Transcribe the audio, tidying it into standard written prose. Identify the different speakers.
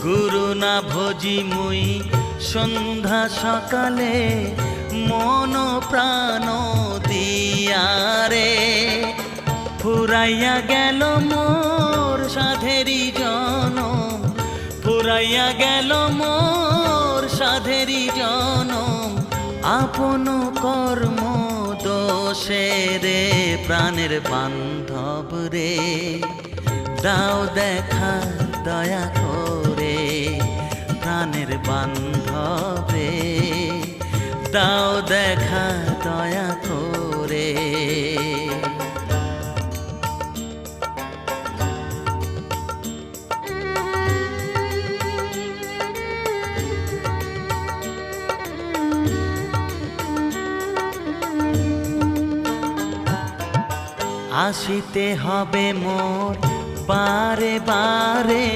Speaker 1: গুরু না ভজি মুই সন্ধ্যা সকালে মন প্রাণ দিয়ারে ফুরাইয়া গেল মোর সাধেরি জনম ফুরাইয়া গেল মোর সাধেরি জনম আপন কর্ম দোষে রে প্রাণের বান্ধব রে দাও দেখা দয়া করে প্রাণের বান্ধব রে দাও দেখা দয়া করে আসিতে হবে মোর বারে বারে